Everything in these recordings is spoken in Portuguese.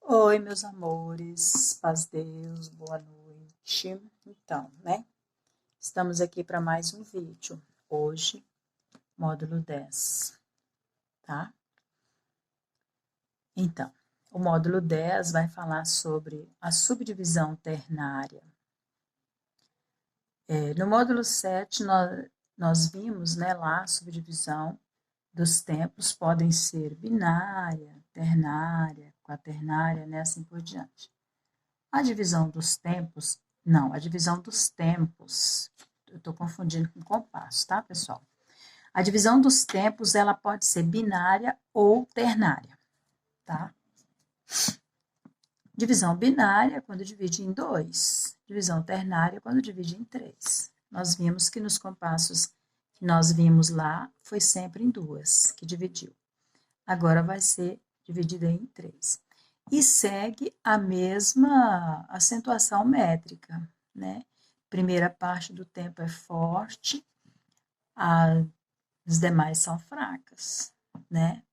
Oi, meus amores, paz Deus, boa noite. Então, né? Estamos aqui para mais um vídeo. Hoje, módulo 10, tá? Então, o módulo 10 vai falar sobre a subdivisão ternária. No módulo 7, nós vimos, né, lá a subdivisão dos tempos podem ser binária, ternária, quaternária, né, assim por diante. A divisão dos tempos, não, a divisão dos tempos, eu estou confundindo com compasso, tá, pessoal? A divisão dos tempos, ela pode ser binária ou ternária, tá? Divisão binária, quando divide em 2. Divisão ternária, quando divide em 3. Nós vimos que nos compassos que nós vimos lá, foi sempre em 2 que dividiu. Agora vai ser dividida em 3. E segue a mesma acentuação métrica, né? Primeira parte do tempo é forte, as demais são fracas, né?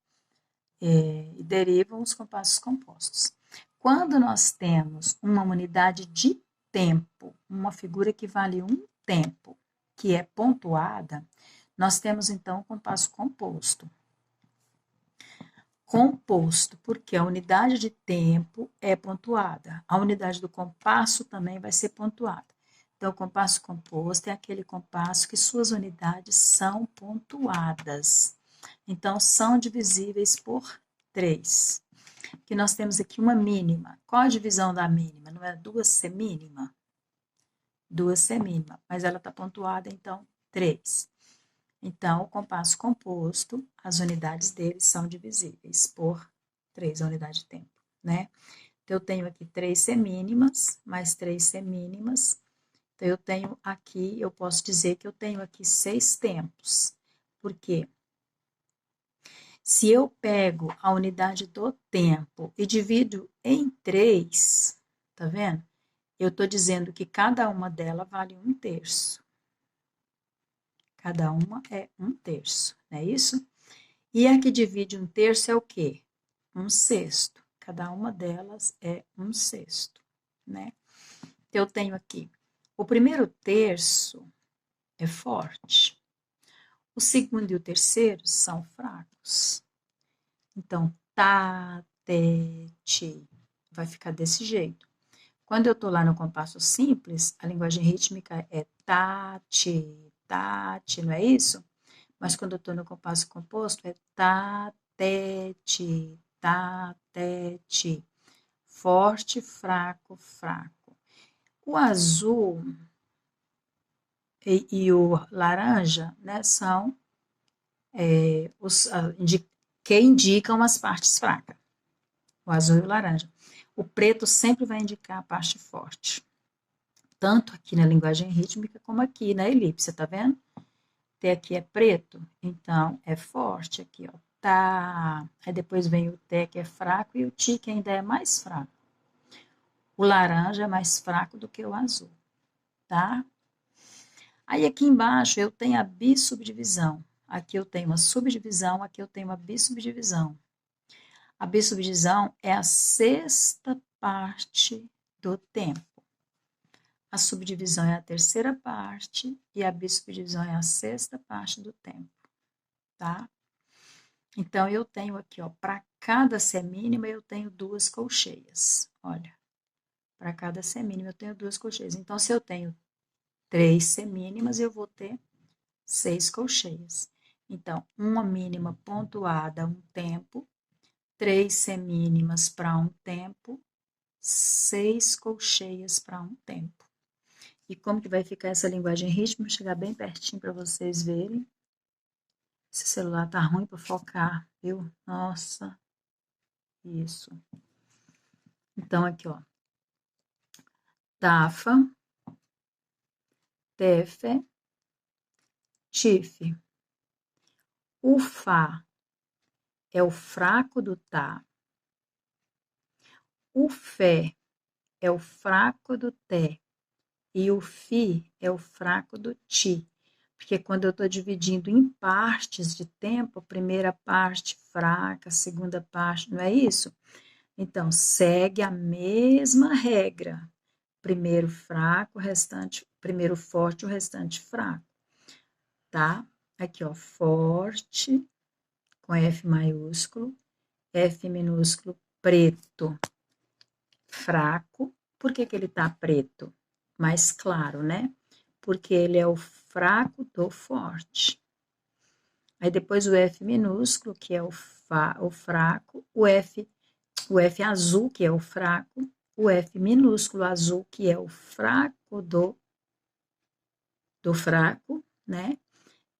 E derivam os compassos compostos. Quando nós temos uma unidade de tempo, uma figura que vale um tempo, que é pontuada, nós temos então o compasso composto. Composto, porque a unidade de tempo é pontuada. A unidade do compasso também vai ser pontuada. Então, o compasso composto é aquele compasso que suas unidades são pontuadas. Então, são divisíveis por 3. Que nós temos aqui uma mínima. Qual a divisão da mínima? Não é 2 semínima? 2 semínima, mas ela está pontuada, então, 3. Então, o compasso composto, as unidades dele são divisíveis por 3, a unidade de tempo, né? Então, eu tenho aqui 3 semínimas, mais 3 semínimas. Então, eu tenho aqui, eu posso dizer que eu tenho aqui 6 tempos. Por quê? Se eu pego a unidade do tempo e divido em 3, tá vendo? Eu estou dizendo que cada uma delas vale 1/3. Cada uma é 1/3, não é isso? E a que divide 1/3 é o quê? 1/6. Cada uma delas é 1/6, né? Então, eu tenho aqui, o primeiro terço é forte. O segundo e o terceiro são fracos. Então, tá, te, ti, vai ficar desse jeito. Quando eu tô lá no compasso simples, a linguagem rítmica é tá, ti, não é isso? Mas quando eu estou no compasso composto, é tá, te, ti. Forte, fraco, fraco. O azul e o laranja, né, são que indicam as partes fracas. O azul e o laranja. O preto sempre vai indicar a parte forte. Tanto aqui na linguagem rítmica como aqui na elipse, tá vendo? T aqui é preto, então é forte aqui, ó. Tá. Aí depois vem o T que é fraco e o Ti que ainda é mais fraco. O laranja é mais fraco do que o azul, tá? Aí aqui embaixo eu tenho a bissubdivisão. Aqui eu tenho uma subdivisão, aqui eu tenho uma bissubdivisão. A bissubdivisão é a sexta parte do tempo. A subdivisão é a terceira parte e a bissubdivisão é a sexta parte do tempo, tá? Então, eu tenho aqui, ó, para cada semínima eu tenho 2 colcheias. Olha, para cada semínima eu tenho 2 colcheias. Então, se eu tenho 3 semínimas, eu vou ter 6 colcheias. Então, uma mínima pontuada um tempo, 3 semínimas para um tempo, 6 colcheias para um tempo. E como que vai ficar essa linguagem rítmica? Vou chegar bem pertinho para vocês verem. Esse celular tá ruim para focar, viu? Nossa. Isso. Então, aqui, ó. Tafa, tefe, tife. O Fá é o fraco do Tá. O Fé é o fraco do Té. E o Fi é o fraco do Ti. Porque quando eu estou dividindo em partes de tempo, a primeira parte fraca, a segunda parte, não é isso? Então, segue a mesma regra. Primeiro fraco, o restante, primeiro forte, o restante fraco, tá? Aqui, ó, forte, com F maiúsculo, F minúsculo, preto, fraco. Por que que ele tá preto? Mais claro, né? Porque ele é o fraco do forte. Aí depois o F minúsculo, que é o fraco, o F azul, que é o fraco, o F minúsculo azul, que é o fraco do fraco, né?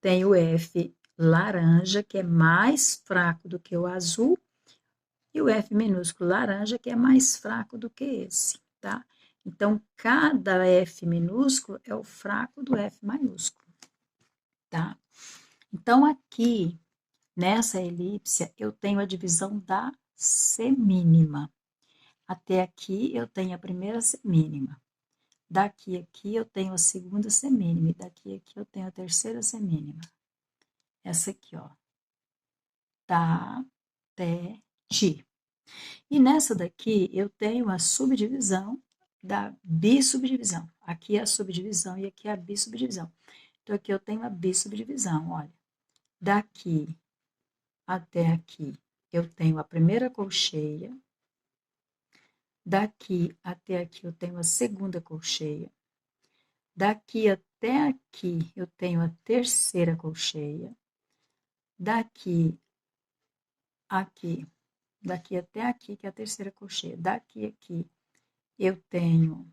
Tem o F laranja, que é mais fraco do que o azul, e o F minúsculo laranja, que é mais fraco do que esse, tá? Então, cada F minúsculo é o fraco do F maiúsculo, tá? Então, aqui, nessa elipse, eu tenho a divisão da semínima. Até aqui, eu tenho a primeira semínima. Daqui a aqui, eu tenho a segunda semínima. E daqui a aqui, eu tenho a terceira semínima. Essa aqui, ó. Tá, té, ti. E nessa daqui, eu tenho a subdivisão da bissubdivisão. Aqui é a subdivisão e aqui é a bissubdivisão. Então, aqui eu tenho a bissubdivisão, olha. Daqui até aqui, eu tenho a primeira colcheia. Daqui até aqui, eu tenho a segunda colcheia. Daqui até aqui, eu tenho a terceira colcheia. Daqui daqui até aqui, que é a terceira colcheia. Daqui aqui, eu tenho.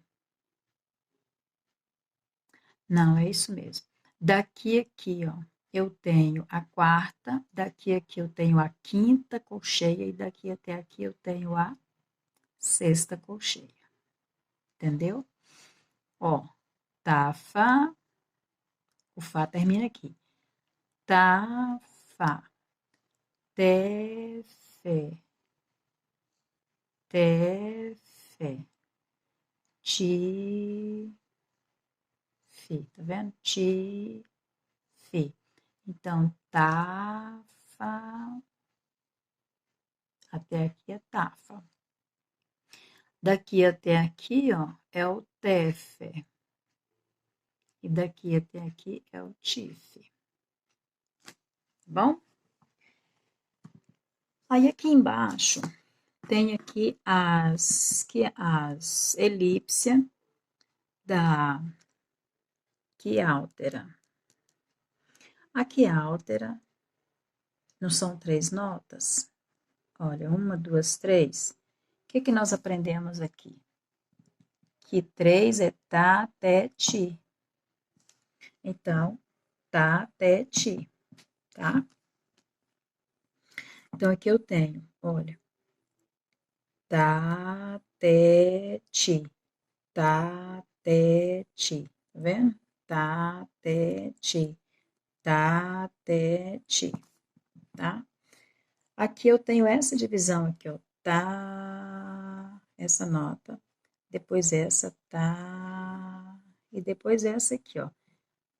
Não, é isso mesmo. Daqui aqui, ó, eu tenho a quarta. Daqui aqui, eu tenho a quinta colcheia. E daqui até aqui, eu tenho a sexta colcheia. Entendeu? Ó, tá, fá. O fá termina aqui. Tá, fá. Té, fé. Té, fé. Ti, fi. Tá vendo? Ti, fi. Então, tá, fá. Até aqui é tafa. Daqui até aqui, ó, é o tefe. E daqui até aqui é o tife. Bom? Aí aqui embaixo tem aqui as elípsia da quiáltera. A quiáltera não são 3 notas? Olha, 1, 2, 3. O que que nós aprendemos aqui? Que 3 é tá, té, ti. Então, tá, té, ti, tá? Então, aqui eu tenho, olha, tá, té, ti, tá, té, ti, tá vendo? Tá, té, ti, tá, té, ti, tá? Aqui eu tenho essa divisão aqui, ó, tá, essa nota, depois essa, tá, e depois essa aqui, ó,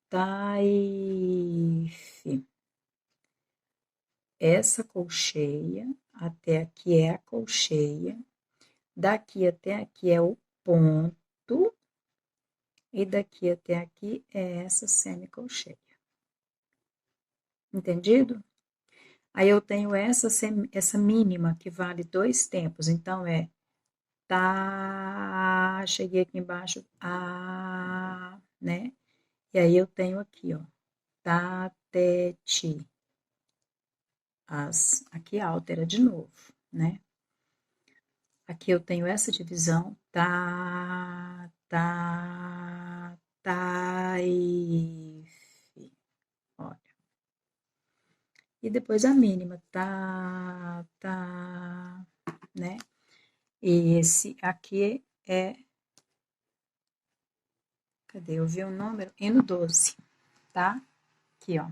tá, e, fi. Essa colcheia, até aqui é a colcheia, daqui até aqui é o ponto, e daqui até aqui é essa semicolcheia. Entendido? Aí eu tenho essa mínima que vale 2 tempos, então é tá, cheguei aqui embaixo, a, né? E aí eu tenho aqui, ó, tá, té, ti. Aqui altera de novo, né? Aqui eu tenho essa divisão, tá, tá, tá, e, fi. Olha. E depois a mínima, tá, tá, né? E esse aqui é, cadê? Eu vi o número? Hino 12, tá? Aqui, ó.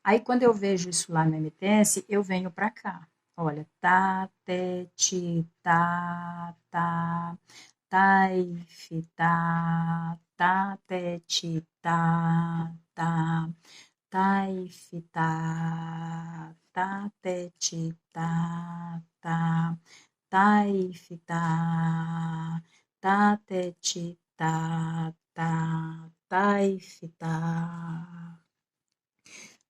Aí, quando eu vejo isso lá no MTS, eu venho pra cá. Olha, tá, té, ti, tá, tá, tá, fi, tá, tá, té, ti, tá, tá, taif, tá, tá, té, ti, tá, tá, taif, tá, tá, té, ti, tá, tá, taif, tá,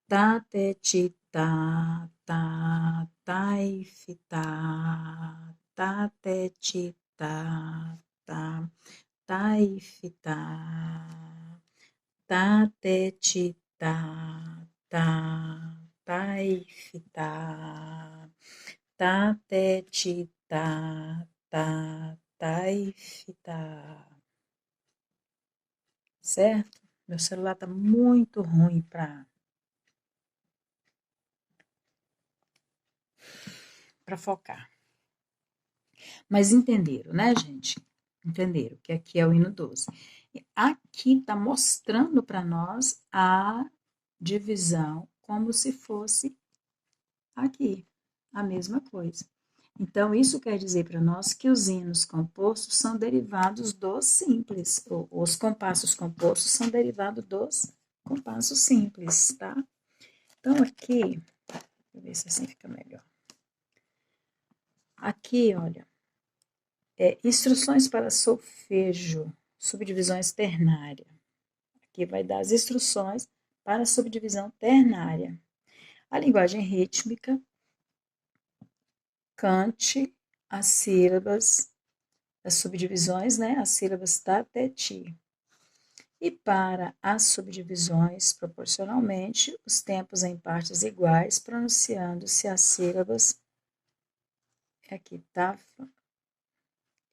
tá, té, ti, tá, tá, taif, tá, tá, té, ti, tá, tá, taif, tá, tá, té, ti, tá, tá, taif, tá, tá, té, ti, tá, tá, taif, tá. Certo? Meu celular tá muito ruim para focar. Mas entenderam, né, gente? Entenderam que aqui é o hino 12. Aqui está mostrando para nós a divisão como se fosse aqui, a mesma coisa. Então, isso quer dizer para nós que os hinos compostos são derivados dos simples. Os compassos compostos são derivados dos compassos simples, tá? Então, aqui, deixa eu ver se assim fica melhor. Aqui, olha, instruções para solfejo, subdivisões ternária. Aqui vai dar as instruções para a subdivisão ternária. A linguagem rítmica, cante as sílabas, as subdivisões, né? As sílabas tá, té, ti. E para as subdivisões, proporcionalmente, os tempos em partes iguais, pronunciando-se as sílabas. Aqui, tá?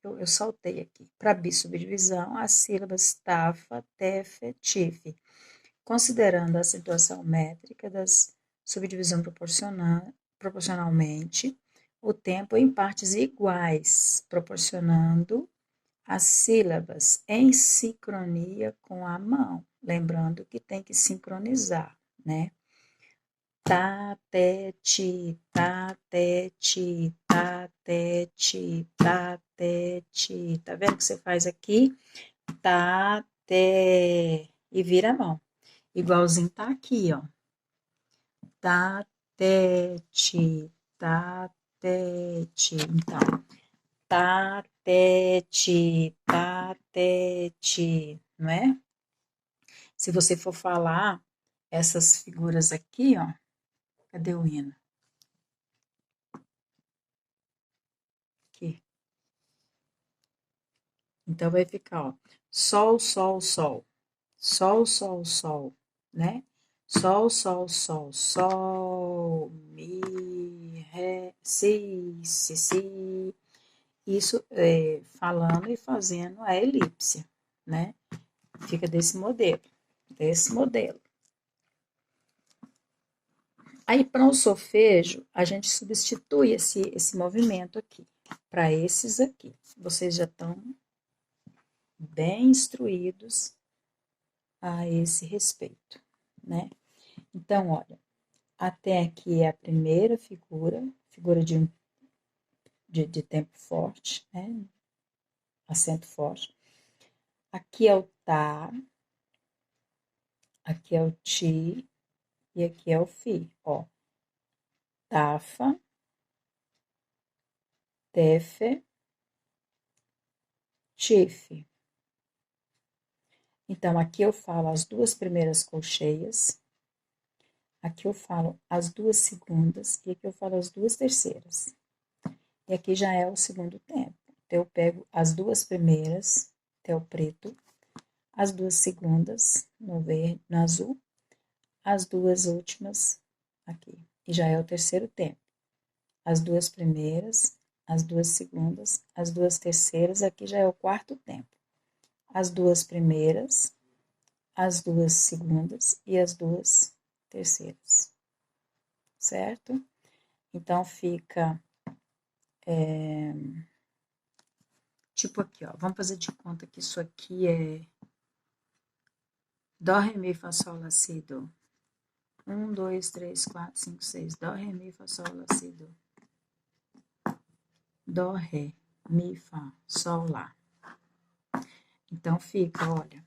Eu saltei aqui. Para bissubdivisão, as sílabas tafa, tefe, tife, considerando a acentuação métrica das subdivisão proporcionalmente, o tempo em partes iguais, proporcionando as sílabas em sincronia com a mão. Lembrando que tem que sincronizar, né? Tá, té, ti, tá, té, ti, tá, té, ti, tá, té, ti. Tá vendo que você faz aqui? Tá, té, e vira a mão. Igualzinho tá aqui, ó. Tá, té, ti, tá, té, ti. Então, tá, té, ti, tá, té, ti, não é? Se você for falar essas figuras aqui, ó. Cadê o hino? Aqui. Então, vai ficar, ó, sol, sol, sol, sol, sol, sol, né? Sol, sol, sol, sol, mi, ré, si, si. Isso falando e fazendo a elipse, né? Fica desse modelo, desse modelo. Aí, para o solfejo, a gente substitui esse movimento aqui, para esses aqui. Vocês já estão bem instruídos a esse respeito, né? Então, olha, até aqui é a primeira figura de tempo forte, né? Acento forte. Aqui é o tá, aqui é o ti e aqui é o fi, ó. Tafa, tefe, tife. Então, aqui eu falo as duas primeiras colcheias, aqui eu falo as duas segundas e aqui eu falo as duas terceiras. E aqui já é o segundo tempo. Então, eu pego as duas primeiras, até o preto, as duas segundas, no verde, no azul, as duas últimas aqui. E já é o terceiro tempo. As duas primeiras, as duas segundas, as duas terceiras, aqui já é o quarto tempo. As duas primeiras, as duas segundas e as duas terceiras. Certo? Então, fica tipo aqui, ó. Vamos fazer de conta que isso aqui é Dó, Ré, Mi, Fá, Sol, Lá, Si, Do. 1, 2, 3, 4, 5, 6. Dó, Ré, Mi, Fá, Sol, Lá, Si, Do. Dó, Ré, Mi, Fá, Sol, Lá. Então, fica, olha.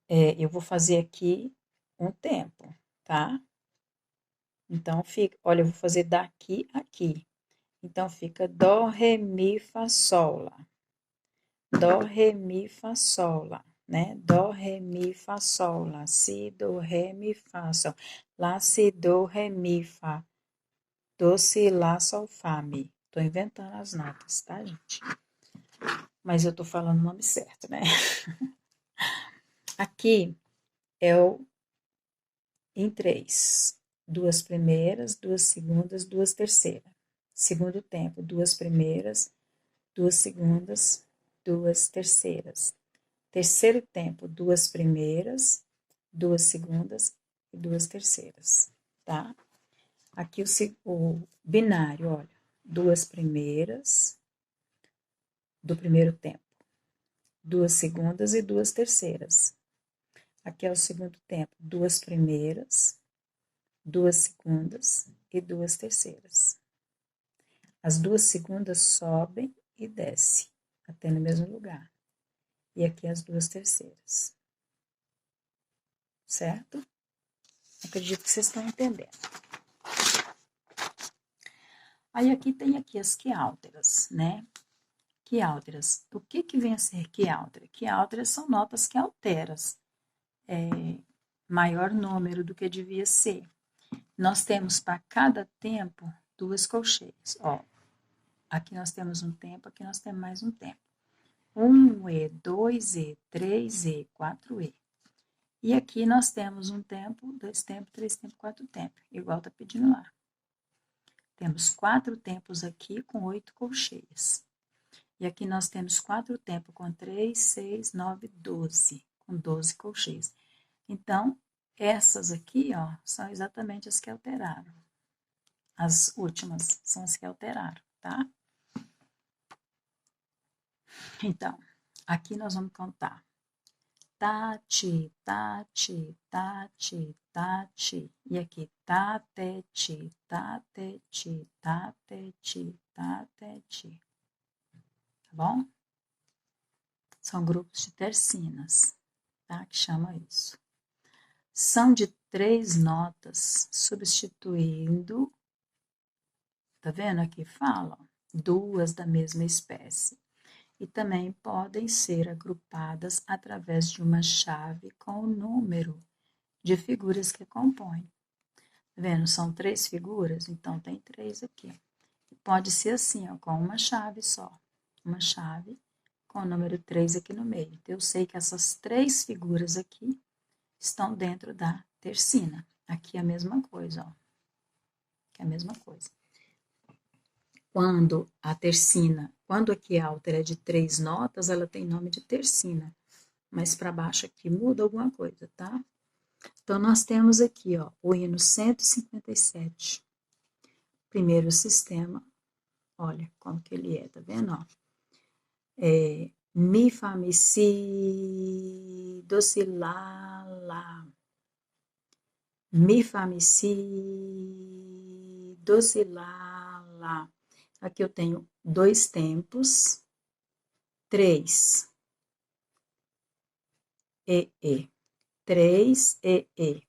eu vou fazer aqui um tempo, tá? Então, fica, olha, eu vou fazer daqui a aqui. Então, fica dó, ré, mi, fá, sol, lá. Dó, ré, mi, fá, sol, lá, né? Dó, ré, mi, fá, sol, lá. Si, do, ré, mi, fá, sol. Lá, si, do, ré, mi, fá. Do, si, lá, sol, fá, mi. Tô inventando as notas, tá, gente? Mas eu tô falando o nome certo, né? Aqui é o em 3. 2 primeiras, 2 segundas, 2 terceiras. Segundo tempo, 2 primeiras, 2 segundas, 2 terceiras. Terceiro tempo, 2 primeiras, 2 segundas e 2 terceiras, tá? Aqui o binário, olha, 2 primeiras do primeiro tempo, 2 segundas e 2 terceiras. Aqui é o segundo tempo, 2 primeiras, 2 segundas e 2 terceiras. As 2 segundas sobem e descem até no mesmo lugar. E aqui as 2 terceiras. Certo? Acredito que vocês estão entendendo. Aí aqui tem aqui as quiálteras, né? Quiálteras. O que vem a ser quiáltera? Quiálteras são notas que alteram maior número do que devia ser. Nós temos para cada tempo 2 colcheias. Ó, aqui nós temos um tempo, aqui nós temos mais um tempo. 1E, 2E, 3E, 4E. E aqui nós temos um tempo, 2 tempos, 3 tempos, 4 tempos, igual tá pedindo lá. Temos 4 tempos aqui com 8 colcheias. E aqui nós temos 4 tempos com 3, 6, 9, 12, com 12 colcheias. Então, essas aqui, ó, são exatamente as que alteraram. As últimas são as que alteraram, tá? Então, aqui nós vamos contar. Tati, tati, tati, tati. E aqui, tateti, tateti, tateti, tateti. Tá bom? São grupos de tercinas, tá? Que chama isso. São de 3 notas, substituindo, tá vendo aqui? Fala, 2 da mesma espécie. E também podem ser agrupadas através de uma chave com o número de figuras que compõem. Tá vendo? São 3 figuras, então tem 3 aqui. Pode ser assim, ó, com uma chave só. Uma chave com o número 3 aqui no meio. Então, eu sei que essas 3 figuras aqui estão dentro da tercina. Aqui é a mesma coisa, ó. Aqui é a mesma coisa. Quando a tercina, quando aqui a altera é de 3 notas, ela tem nome de tercina. Mas para baixo aqui muda alguma coisa, tá? Então, nós temos aqui, ó, o hino 157. Primeiro sistema, olha como que ele é, tá vendo, ó? Mi, fá, mi, si, do, si, lá. Mi, fá, mi, si, do, si, lá. Aqui eu tenho 2 tempos, 3 e. 3 e.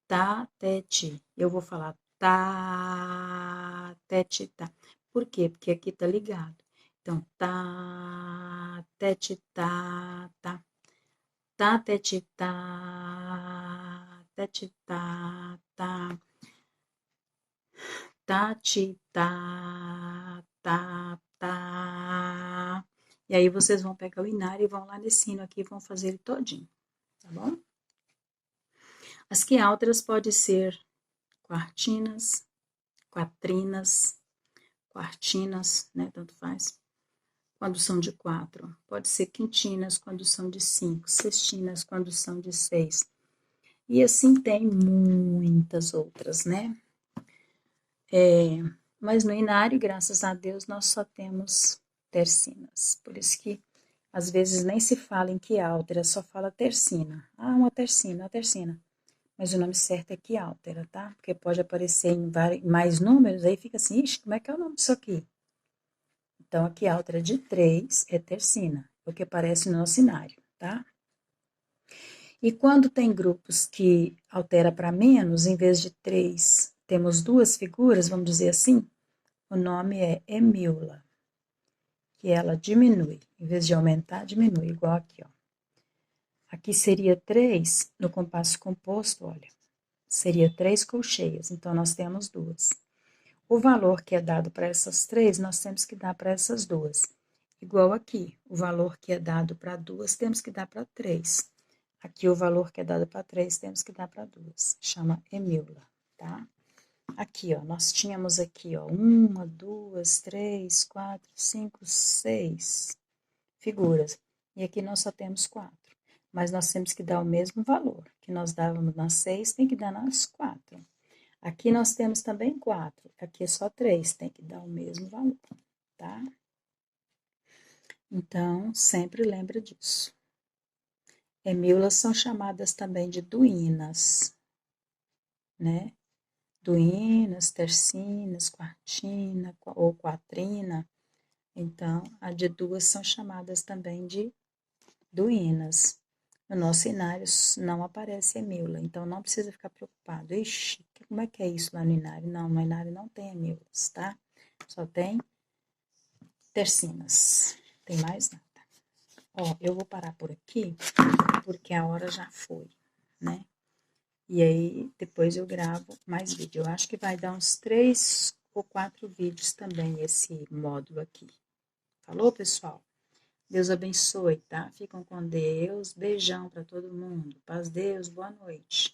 Tá, tete. Eu vou falar tá, tete, tá. Por quê? Porque aqui tá ligado. Então, tá, tete, tá, tá. Tá, tete, tá, tete, tá, tá. Tá, ti, tá, tá, tá. E aí vocês vão pegar o inário e vão lá nesse hino aqui e vão fazer ele todinho, tá bom? As quiálteras podem ser quartinas, quatrinas, quartinas, né? Tanto faz. Quando são de 4. Pode ser quintinas quando são de 5. Sextinas quando são de 6. E assim tem muitas outras, né? Mas no inário, graças a Deus, nós só temos tercinas. Por isso que às vezes nem se fala em quiáltera, só fala tercina. Ah, uma tercina. Mas o nome certo é quiáltera, tá? Porque pode aparecer em mais números, aí fica assim, ixi, como é que é o nome disso aqui? Então, a quiáltera de 3 é tercina, porque aparece no nosso inário, tá? E quando tem grupos que altera para menos, em vez de 3, temos 2 figuras, vamos dizer assim, o nome é hemíula, que ela diminui. Em vez de aumentar, diminui, igual aqui, ó. Aqui seria 3, no compasso composto, olha, seria 3 colcheias, então nós temos 2. O valor que é dado para essas 3, nós temos que dar para essas 2. Igual aqui, o valor que é dado para 2, temos que dar para 3. Aqui, o valor que é dado para 3, temos que dar para 2. Chama hemíula, tá? Aqui, ó, nós tínhamos aqui, ó, 1, 2, 3, 4, 5, 6 figuras. E aqui nós só temos 4. Mas nós temos que dar o mesmo valor que nós dávamos nas 6, tem que dar nas 4. Aqui nós temos também 4. Aqui é só 3, tem que dar o mesmo valor, tá? Então, sempre lembra disso. Hemíulas são chamadas também de duínas, né? Duínas, tercinas, quartina ou quatrina. Então, a de 2 são chamadas também de duínas. No nosso inário não aparece hemíula, então não precisa ficar preocupado. Ixi, como é que é isso lá no inário? Não, no inário não tem hemíulas, tá? Só tem tercinas. Tem mais nada. Ó, eu vou parar por aqui, porque a hora já foi, né? E aí, depois eu gravo mais vídeo. Eu acho que vai dar uns 3 ou 4 vídeos também, esse módulo aqui. Falou, pessoal? Deus abençoe, tá? Ficam com Deus. Beijão para todo mundo. Paz, Deus. Boa noite.